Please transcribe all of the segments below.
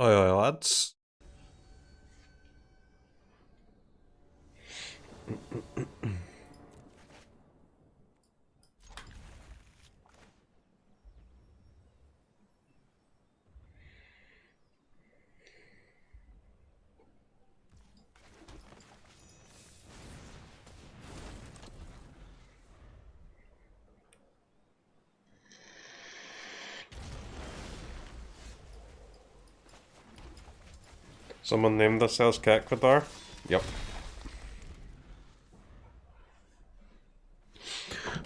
Oi, oi, lads. Someone named themselves Ecuador? Yep.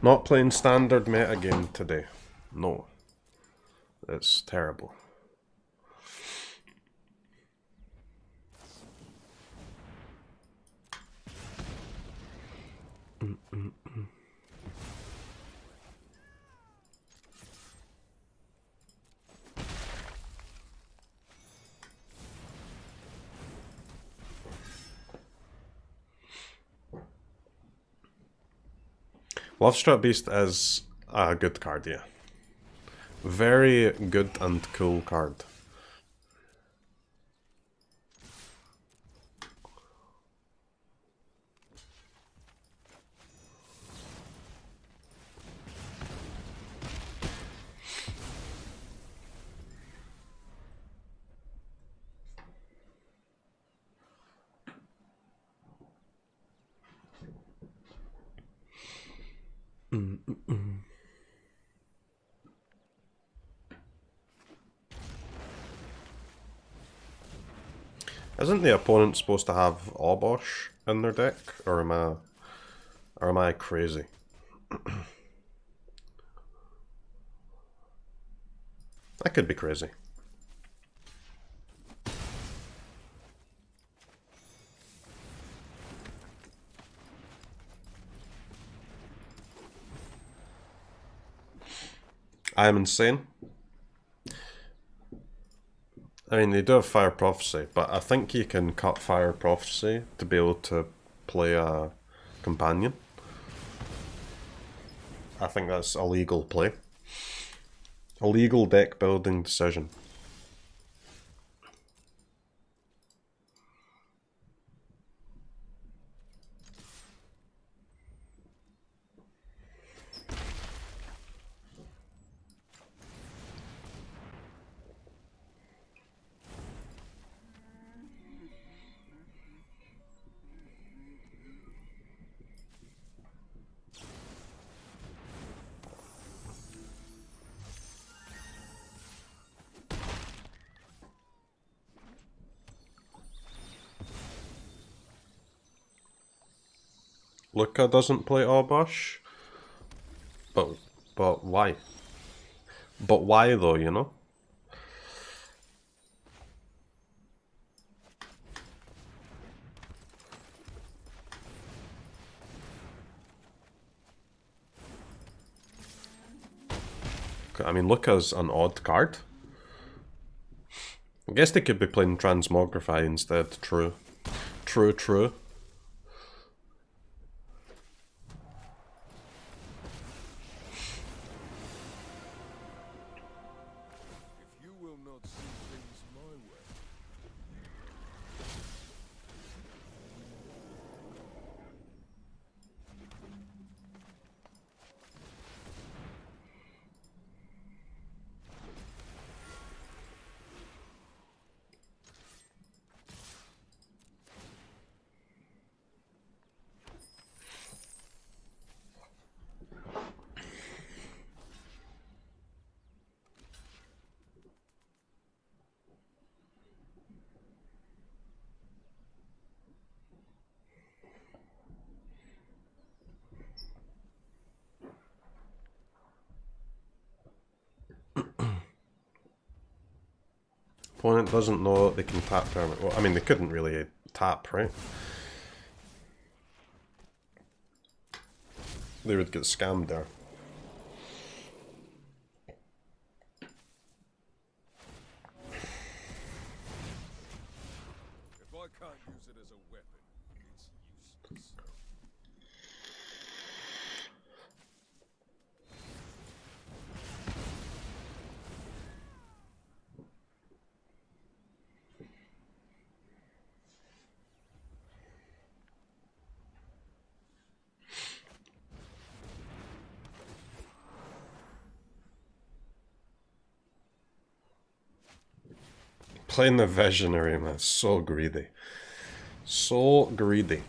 Not playing standard metagame today. No. It's terrible. Lovestrap Beast is a good card, yeah. Very good and cool card. Isn't the opponent supposed to have Obosh in their deck? Or am I crazy? I could be crazy. I am insane. I mean, they do have Fire Prophecy, but I think you can cut Fire Prophecy to be able to play a companion. I think that's a legal play. A legal deck building decision. Luca doesn't play Obosh? But why? But why though, you know? I mean, Luca's an odd card. I guess they could be playing Transmogrify instead, true. True. Opponent doesn't know they can tap permanent. Well, I mean, they couldn't really tap, right? They would get scammed there. If I can't use it as a weapon, it's useless. Playing the Visionary, man, so greedy. So greedy.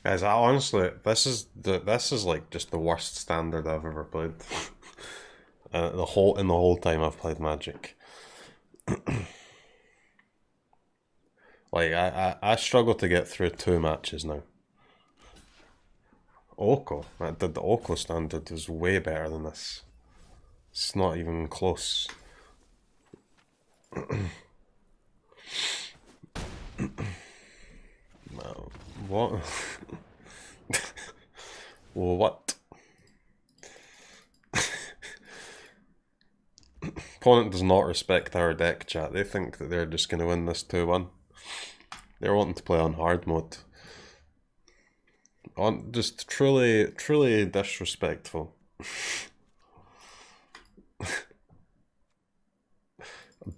Guys, I honestly, this is like just the worst standard I've ever played. In the whole time I've played Magic. Like I struggle to get through 2 matches now. Oko, the Oko standard is way better than this. It's not even close. What? Well, what? Opponent does not respect our deck, chat. They think that they're just going to win this 2-1. They're wanting to play on hard mode. On just truly disrespectful.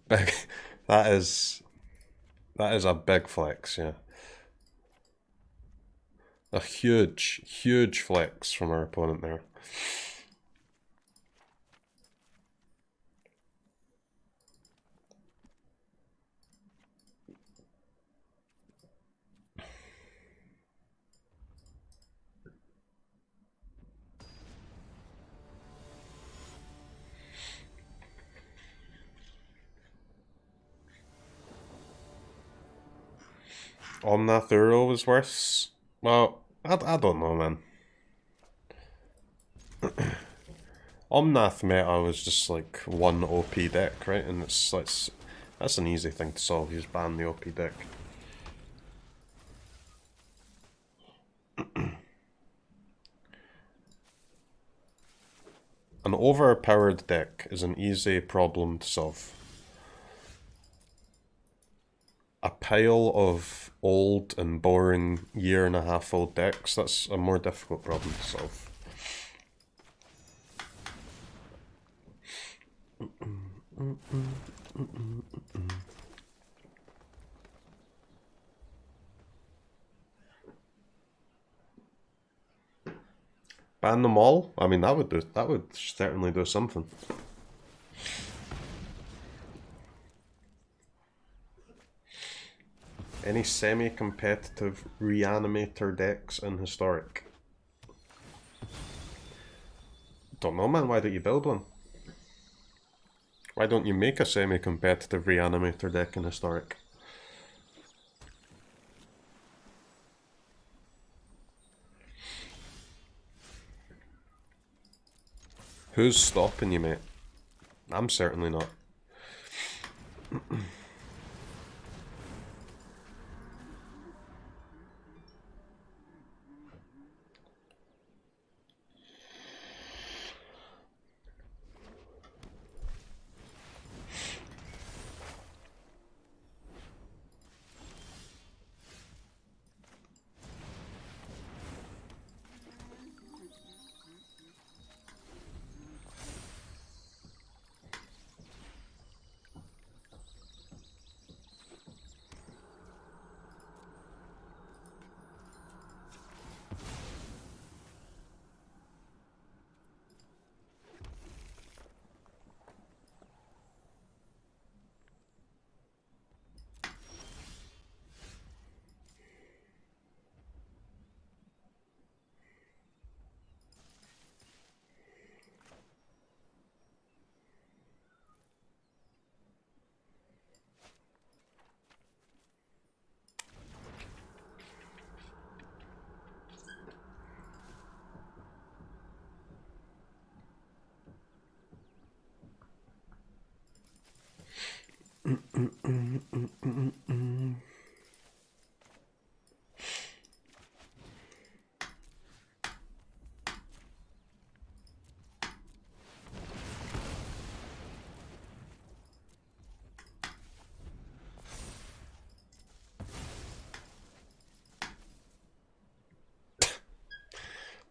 Big. That is a big flex, yeah. A huge flex from our opponent there. Omnathuro was worse. Well, I don't know, man. Omnath meta was just like one OP deck, right? And that's an easy thing to solve. You just ban the OP deck. An overpowered deck is an easy problem to solve. A pile of old and boring 1.5-year-old decks, that's a more difficult problem to solve. Ban them all? I mean, that would certainly do something. Any semi-competitive reanimator decks in Historic? Don't know, man. Why don't you build one? Why don't you make a semi-competitive reanimator deck in Historic? Who's stopping you, mate? I'm certainly not.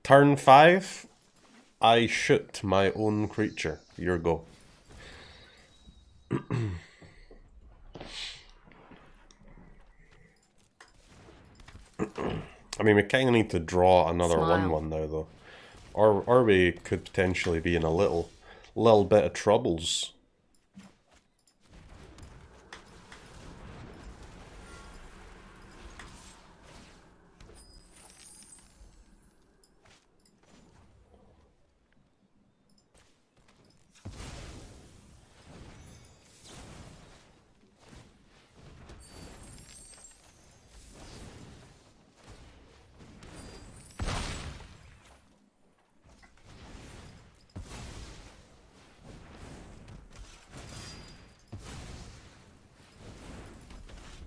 Turn 5, I shoot my own creature. Your go. I mean, we kind of need to draw another 1/1 now, though. Or we could potentially be in a little bit of troubles.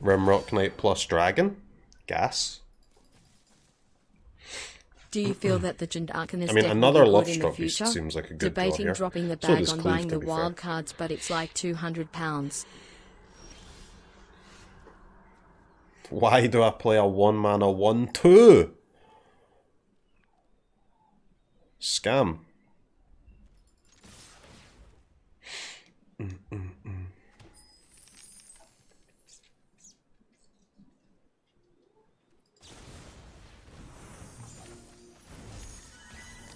Rimrock Knight plus Dragon? Gas? Do you feel that the Giant Arcanist I mean, deck another will be Love good in the Struck Beast future? seems like a good draw Debating here. dropping the So bag does on Cleave, buying to the be wild fair. cards, but it's like £200. Why do I play a 1-mana 1/2? Scam.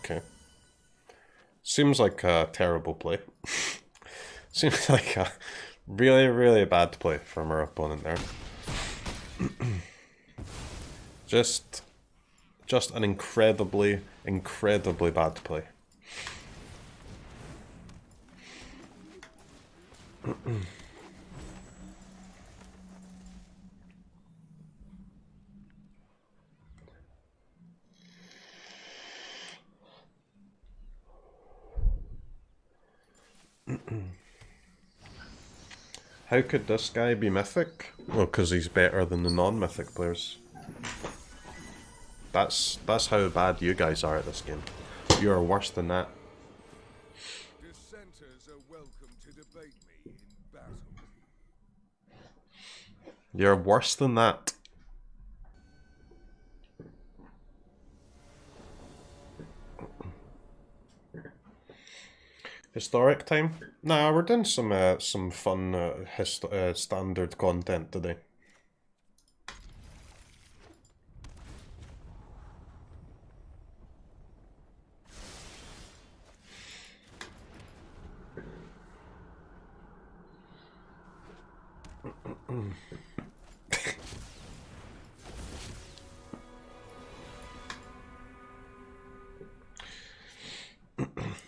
Okay. Seems like a terrible play. Seems like a really, really bad play from our opponent there. Just an incredibly, incredibly bad play. How could this guy be mythic? Well, because he's better than the non-mythic players. That's how bad you guys are at this game. You are worse than that. Dissenters are welcome to debate me in battle. You're worse than that. Historic time? Nah, we're doing some fun standard content today.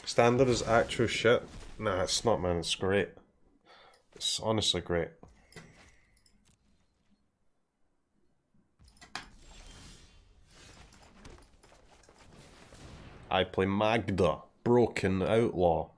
Standard is actual shit. Nah, it's not, man. It's great. It's honestly great. I play Magda, Broken Outlaw.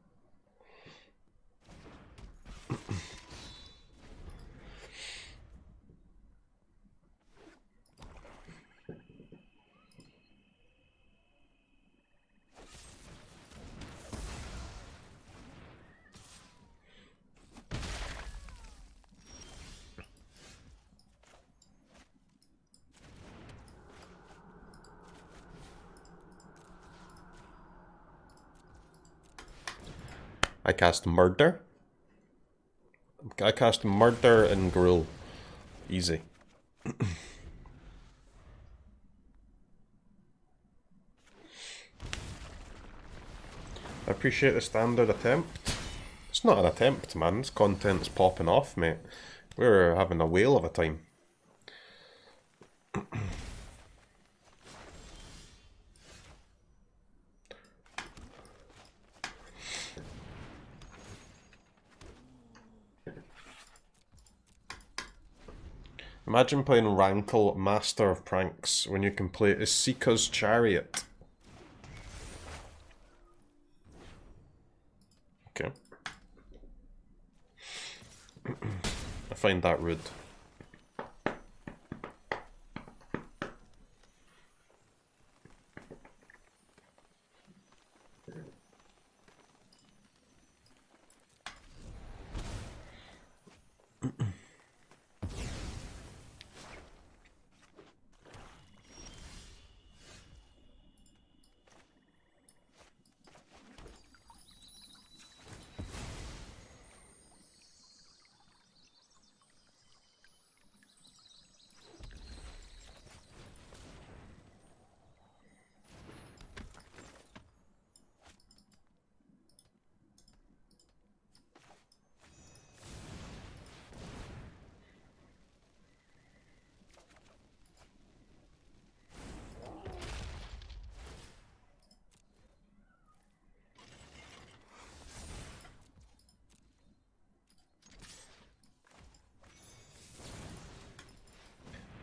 I cast Murder. I cast Murder and Gruul. Easy. I appreciate the standard attempt. It's not an attempt, man. This content's popping off, mate. We're having a whale of a time. Imagine playing Rankle, Master of Pranks, when you can play Isika's Chariot. Okay. find that rude.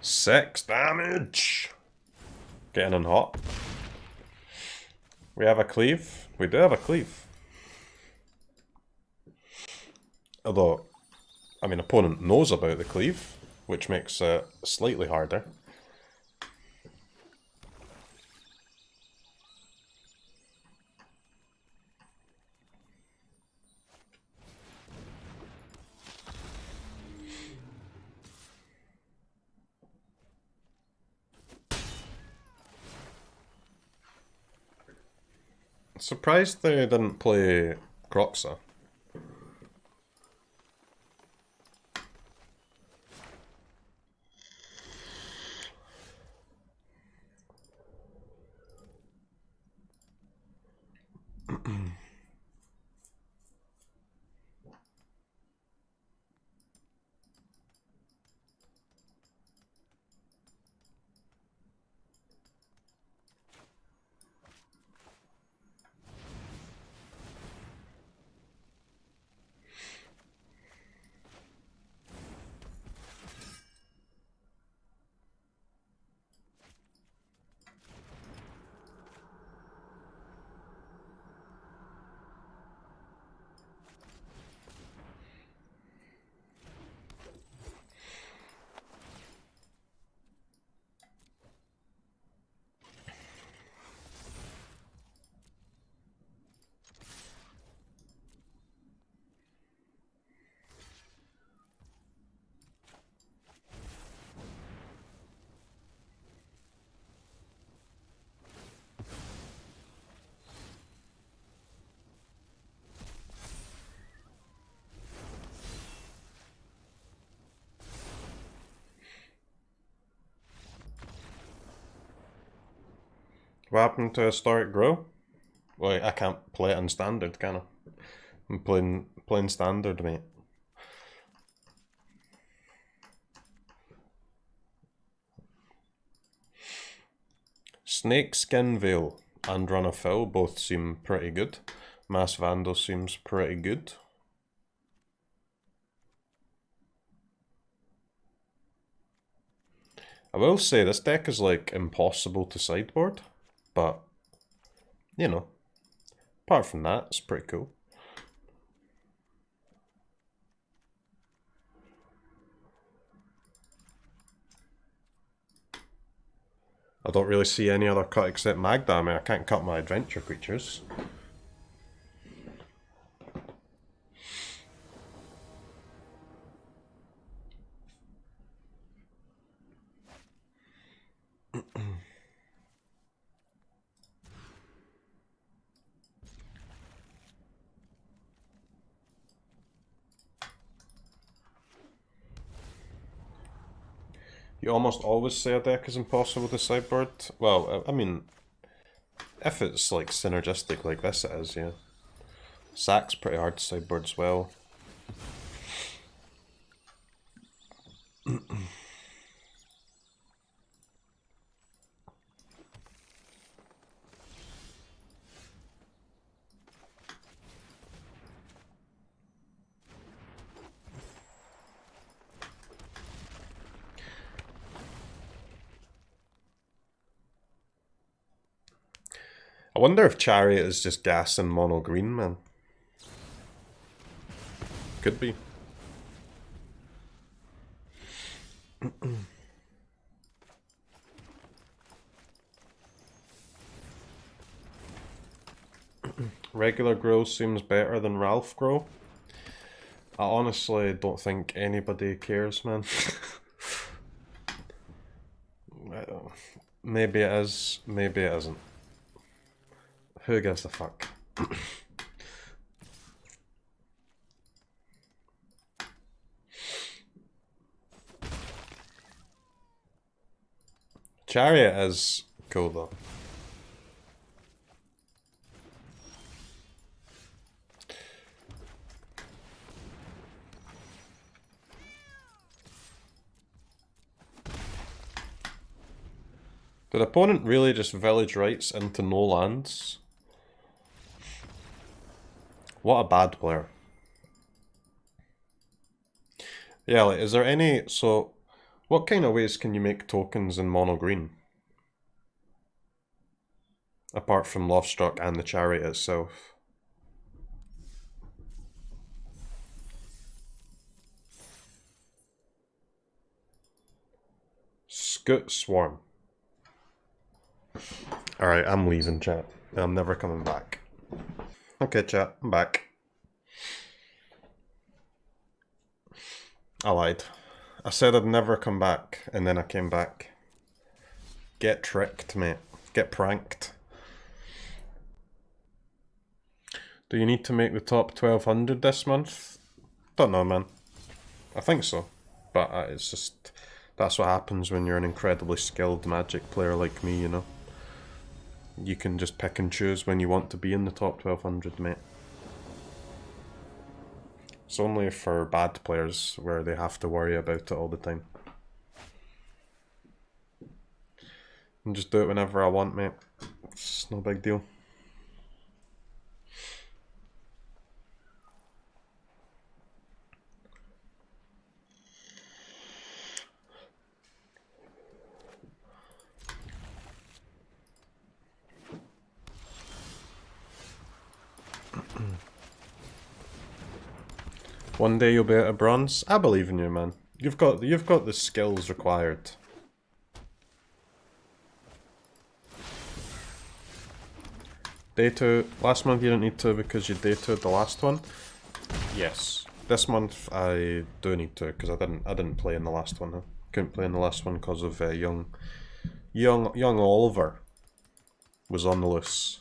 Six damage! Getting in hot. We have a cleave. We do have a cleave. Although, I mean, opponent knows about the cleave, which makes it slightly harder. Surprised they didn't play CROKEYZ. What happened to Historic Gruul? Well, I can't play it in standard, can I? I'm playing standard, mate. Snakeskin Veil and Run of Fill both seem pretty good. Mass Vandal seems pretty good. I will say this deck is like impossible to sideboard, but you know, apart from that, it's pretty cool. I don't really see any other cut except Magda. I mean, I can't cut my adventure creatures. You almost always say a deck is impossible to sideboard. Well, I mean, if it's like synergistic like this it is, yeah. Sack's pretty hard to sideboard as well. I wonder if Chariot is just gas and mono green, man. Could be. Regular Gruul seems better than Ralph Gruul. I honestly don't think anybody cares, man. Maybe it is, maybe it isn't. Who gives a fuck? Chariot is cool though. Did opponent really just village rights into no lands? What a bad player. Yeah, like, is there any... So, what kind of ways can you make tokens in mono green? Apart from Lovestruck and the Chariot itself. Scoot Swarm. Alright, I'm leaving, chat. I'm never coming back. Okay, chat, I'm back. I lied. I said I'd never come back, and then I came back. Get tricked, mate. Get pranked. Do you need to make the top 1200 this month? Don't know, man. I think so. But it's just... That's what happens when you're an incredibly skilled Magic player like me, you know? You can just pick and choose when you want to be in the top 1200, mate. It's only for bad players where they have to worry about it all the time. And just do it whenever I want, mate. It's no big deal. One day you'll be out of bronze. I believe in you, man. You've got the skills required. Day 2. Last month you didn't need to because you day 2'd the last one. Yes. This month I do need to because I didn't play in the last one. Huh? Couldn't play in the last one because of young Oliver was on the loose.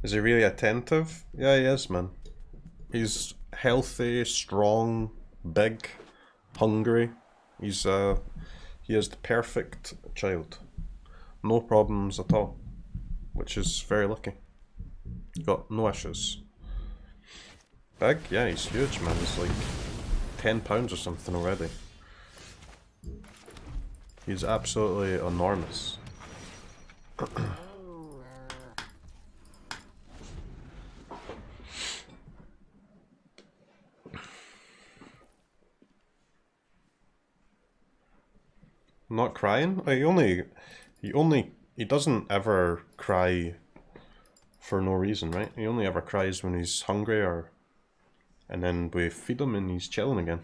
Is he really attentive? Yeah, he is, man. He's healthy, strong, big, hungry. He is the perfect child. No problems at all, which is very lucky. Got no issues. Big? Yeah, he's huge, man. He's like 10 pounds or something already. He's absolutely enormous. Not crying? He doesn't ever cry for no reason, right? He only ever cries when he's hungry and then we feed him and he's chilling again.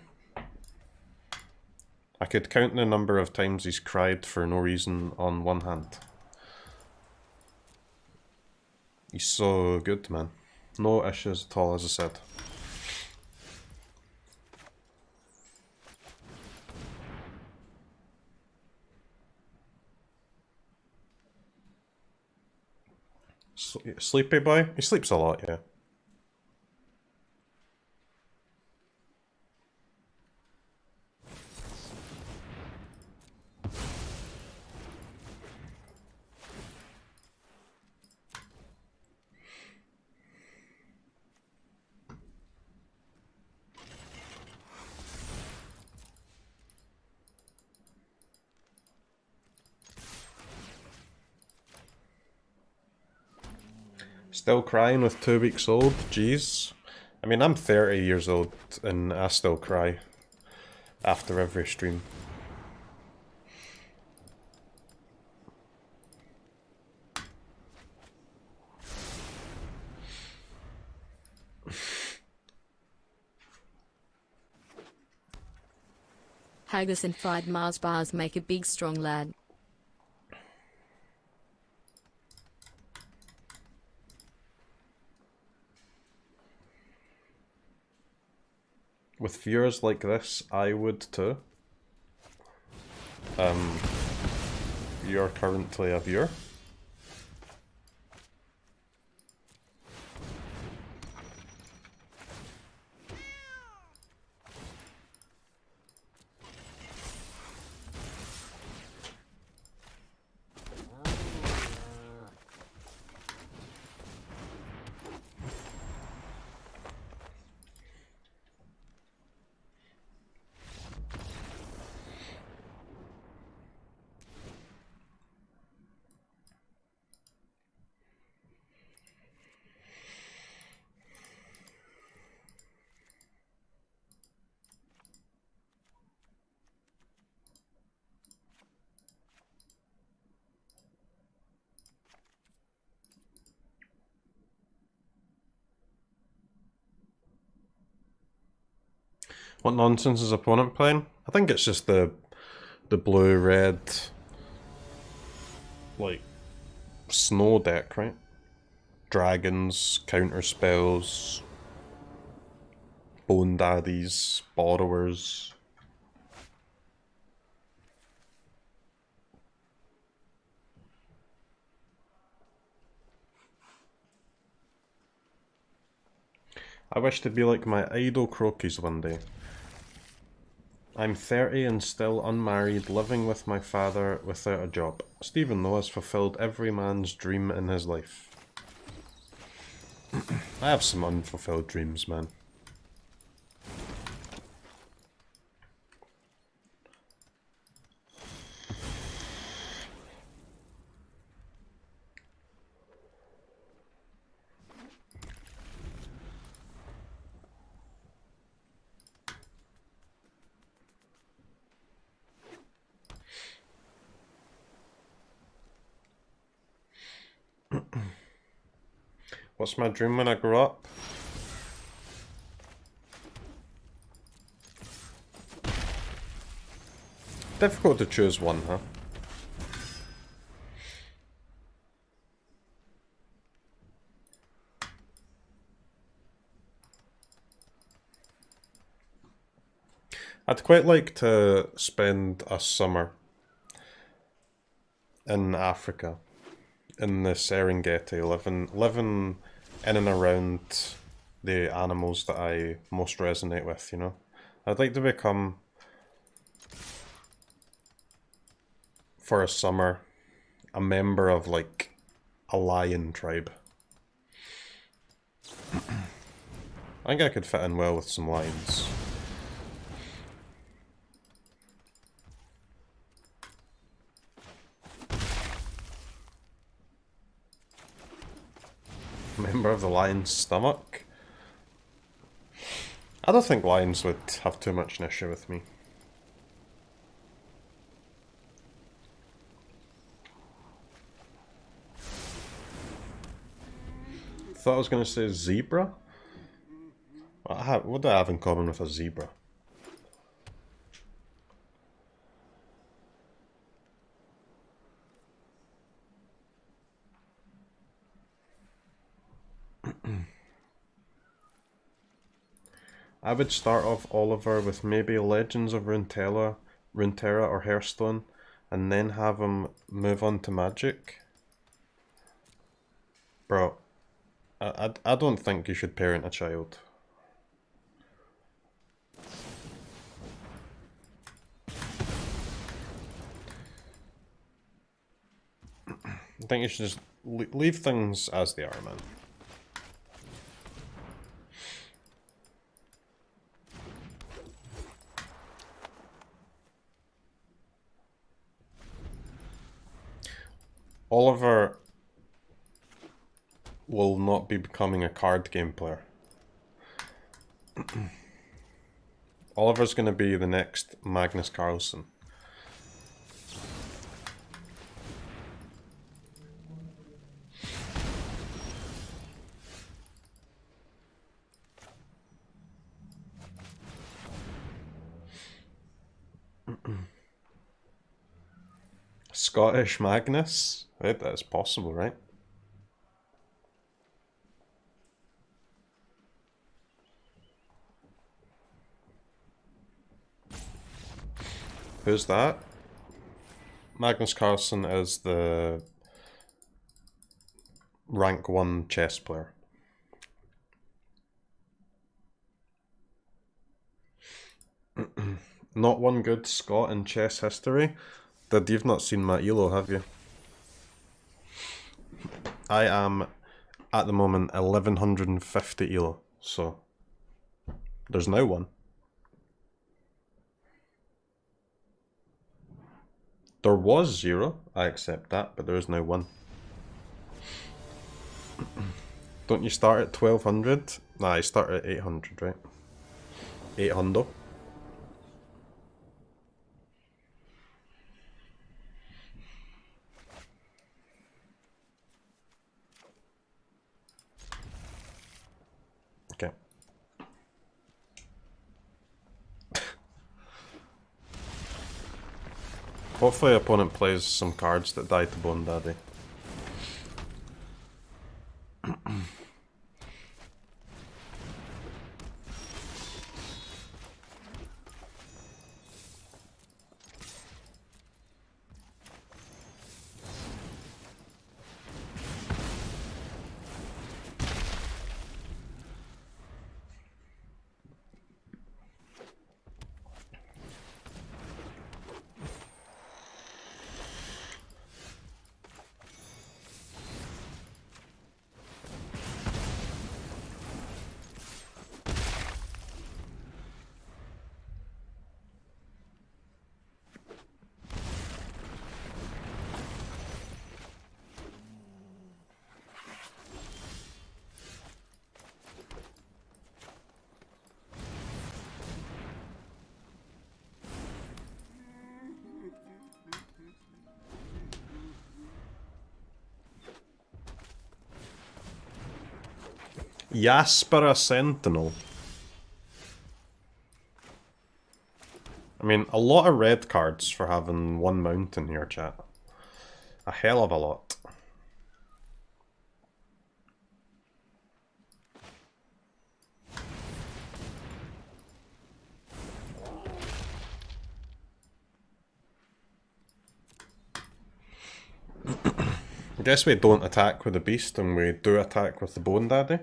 I could count the number of times he's cried for no reason on one hand. He's so good, man. No issues at all, as I said. Sleepy boy? He sleeps a lot, yeah. Still crying with 2 weeks old? Jeez. I mean, I'm 30 years old and I still cry after every stream. Haggis and fried Mars bars make a big strong lad. With viewers like this, I would too. You're currently a viewer. What nonsense is opponent playing? I think it's just the blue red like snow deck, right? Dragons, counter spells, bone daddies, borrowers. I wish to be like my idol CROKEYZ one day. I'm 30 and still unmarried, living with my father without a job. Stephen, though, has fulfilled every man's dream in his life. I have some unfulfilled dreams, man. What's my dream when I grow up? Difficult to choose one, huh? I'd quite like to spend a summer in Africa, in the Serengeti, living in and around the animals that I most resonate with, you know? I'd like to become, for a summer, a member of, like, a lion tribe. I think I could fit in well with some lions. Member of the lion's stomach? I don't think lions would have too much an issue with me. Thought I was going to say zebra? What do I have in common with a zebra? I would start off Oliver with maybe Legends of Runeterra or Hearthstone, and then have him move on to Magic. Bro, I don't think you should parent a child. I think you should just leave things as they are, man. Oliver will not be becoming a card game player. Oliver's going to be the next Magnus Carlsen. Scottish Magnus? Right, that's possible, right? Who's that? Magnus Carlsen is the rank 1 chess player. Not one good Scot in chess history. Dad, you've not seen my elo, have you? I am, at the moment, 1150 elo, so there's now one. There was 0, I accept that, but there is now 1. Don't you start at 1200? Nah, you start at 800, right? 800. Okay. Hopefully opponent plays some cards that die to Bone Daddy. Jaspera Sentinel. I mean, a lot of red cards for having one mountain here, chat. A hell of a lot. I guess we don't attack with the beast and we do attack with the Bone Daddy.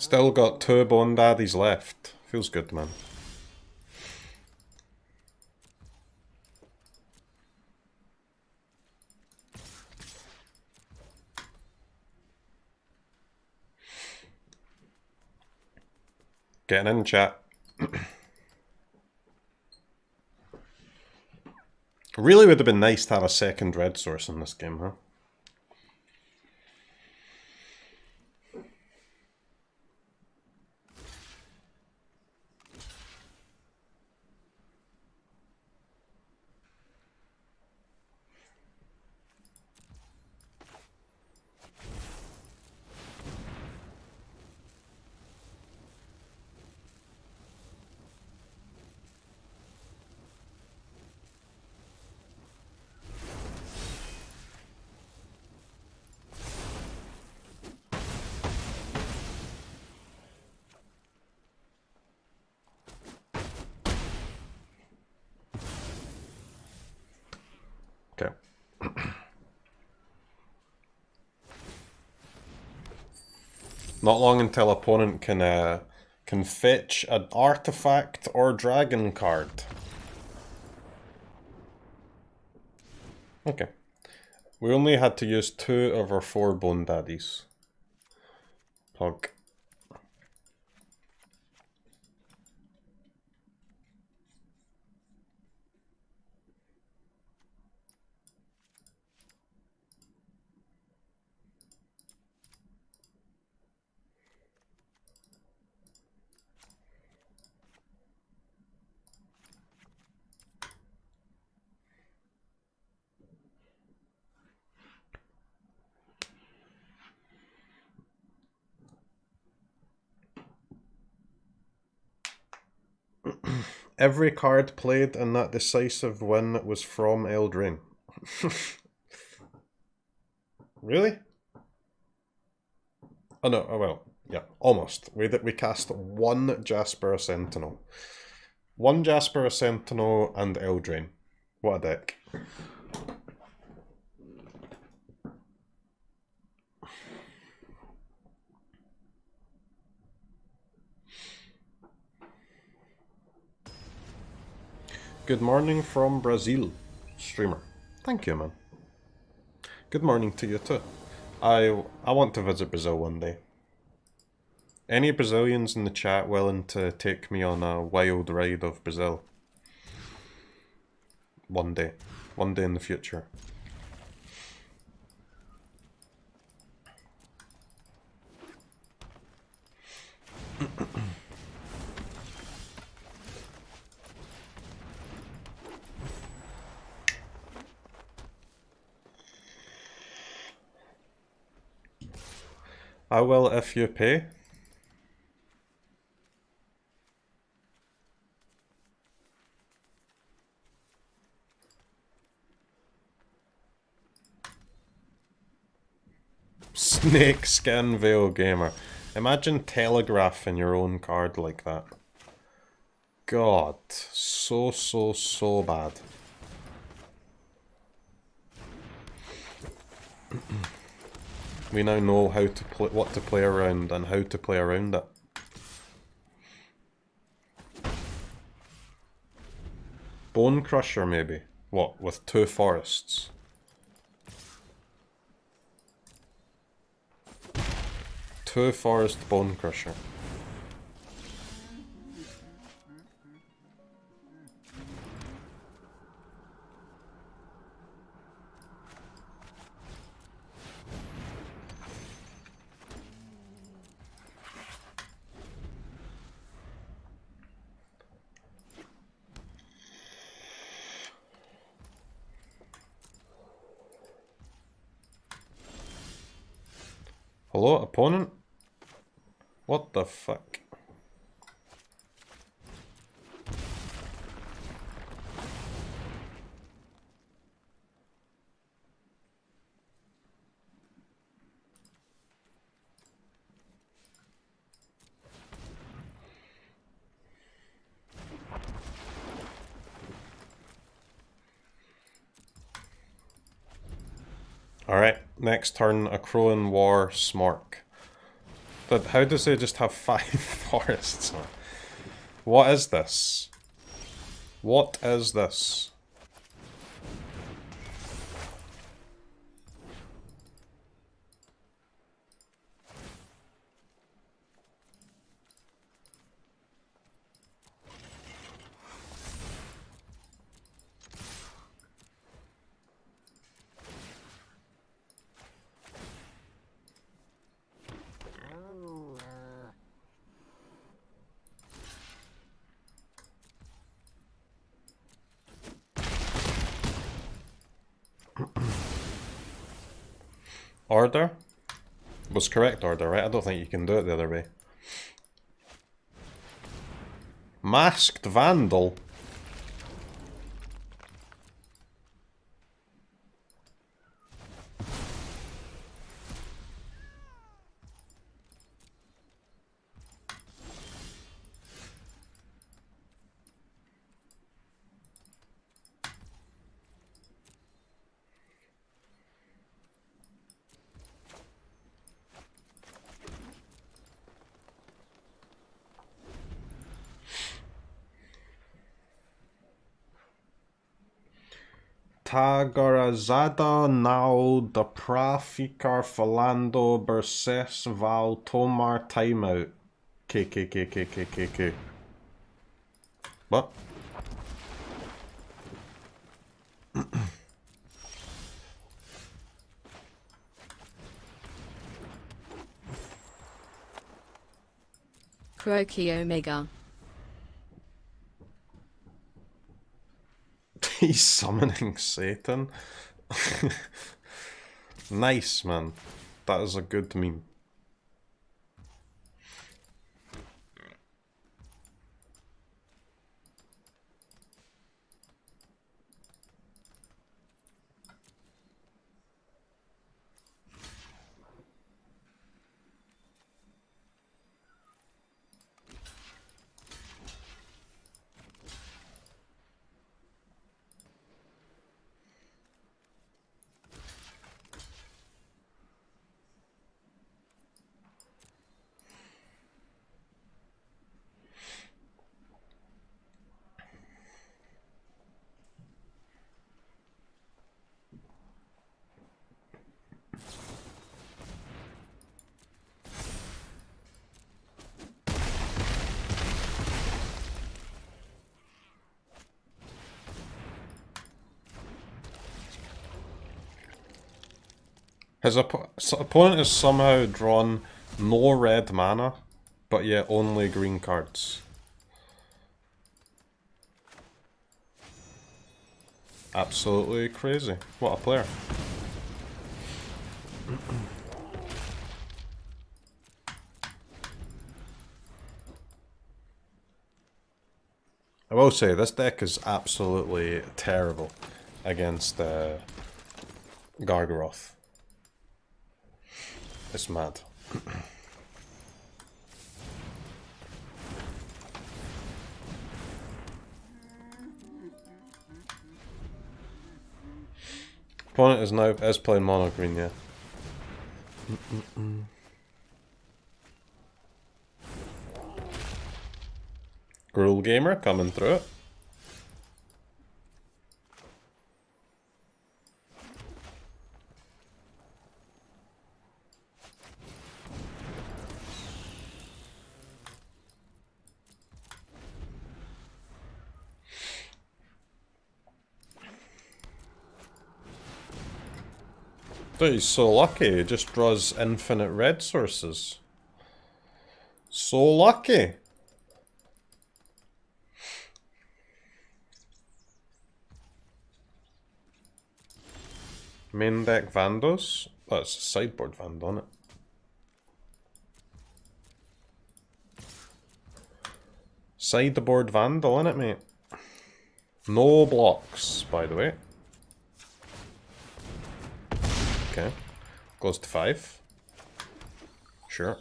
Still got 2 Bone Daddies left. Feels good, man. Getting in, chat. Really would have been nice to have a second red source in this game, huh? Not long until opponent can fetch an artifact or dragon card. Okay. We only had to use 2 of our 4 Bone Daddies. Plug. Every card played in that decisive win was from Eldraine. Really? Oh no, oh well, yeah, almost. We cast 1 Jasper Sentinel. 1 Jasper Sentinel and Eldraine. What a deck. Good morning from Brazil, streamer. Thank you, man. Good morning to you too. I want to visit Brazil one day. Any Brazilians in the chat willing to take me on a wild ride of Brazil? One day. One day in the future. I will if you pay. Snake Skin Veil Gamer. Imagine telegraphing your own card like that. God, so bad. We now know how to play, what to play around and how to play around it. Bone Crusher maybe. What, with 2 forests? Two forest Bone Crusher. Hello, opponent? What the fuck? Alright, next turn, a Crowan War Smork. But how does they just have 5 forests? What is this? What is this? Order? Was correct order, right? I don't think you can do it the other way. Masked Vandal? Tagarazada now the Prafikar Falando Berses Val Tomar timeout. KKKKKKK. What? CROKEYZ Omega. He's summoning Satan. Nice, man. That is a good meme. His opponent has somehow drawn no red mana, but yet only green cards. Absolutely crazy. What a player. I will say, this deck is absolutely terrible against Gargaroth. It's mad. Opponent is playing mono green, yeah. Gruul gamer coming through it. Dude, he's so lucky, he just draws infinite red sources. So lucky. Main deck Vandos? Oh, it's a sideboard Vand on it. Sideboard Vandal, innit, mate? No blocks, by the way. Okay. Goes to 5. Sure.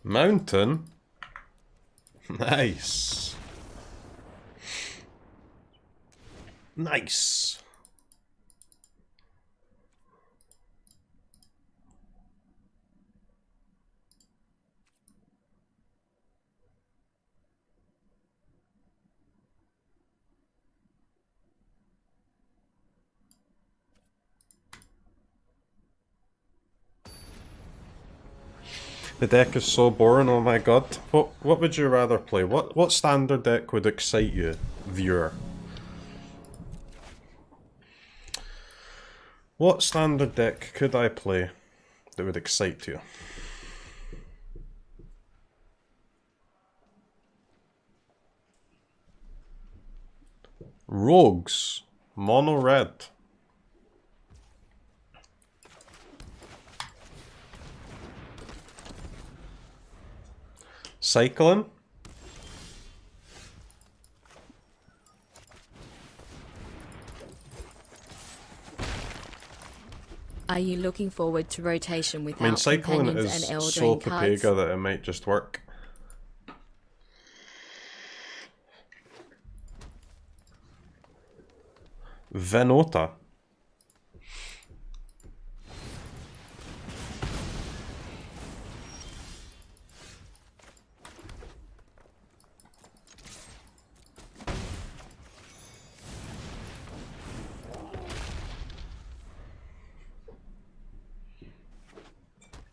Mountain? Nice. Nice. The deck is so boring, oh my god. What would you rather play? What standard deck would excite you, viewer? What standard deck could I play that would excite you? Rogues. Mono red. Cycling? Are you looking forward to rotation I mean, without cycling companions is and so Eldraine cards? Pepega that it might just work. Venota.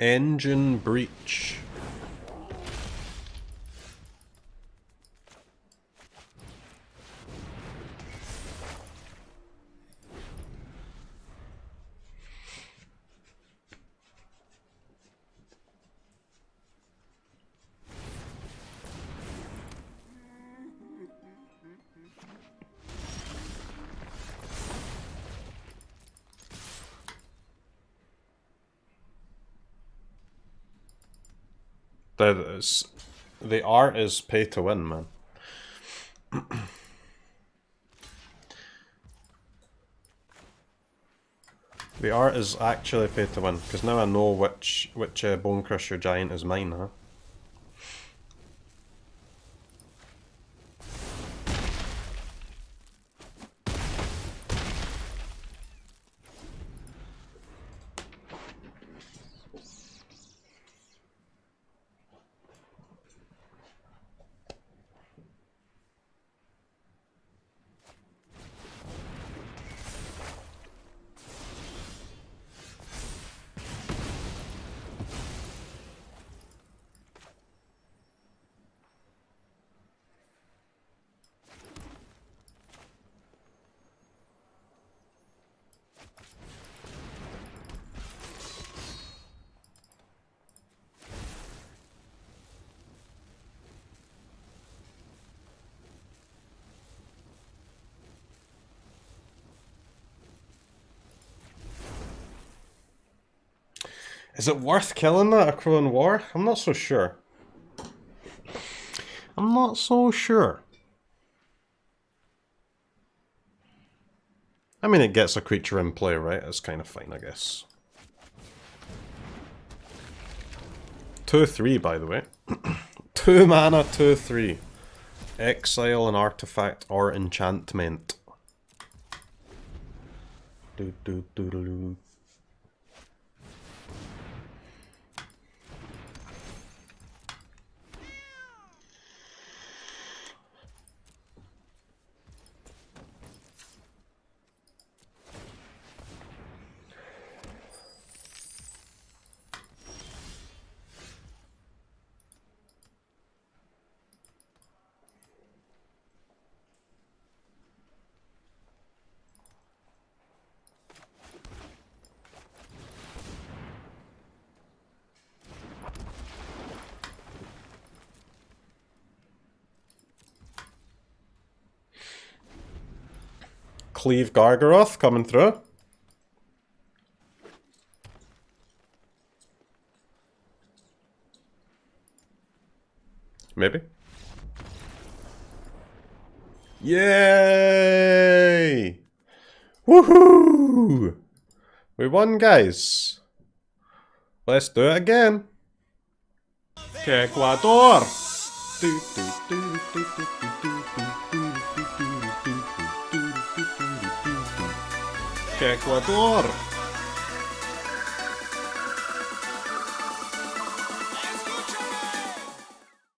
Engine breach. The art is pay to win, man. The art is actually pay to win, because now I know which Bone Crusher Giant is mine, huh? Is it worth killing that a Crow in War? I'm not so sure. I'm not so sure. I mean, it gets a creature in play, right? It's kind of fine, I guess. 2/3, by the way. 2 mana, 2/3. Exile an artifact or enchantment. Do do do do do. Cleave Gargaroth coming through. Maybe. Yay! Woohoo! We won, guys. Let's do it again. Que Ecuador! Que Ecuador!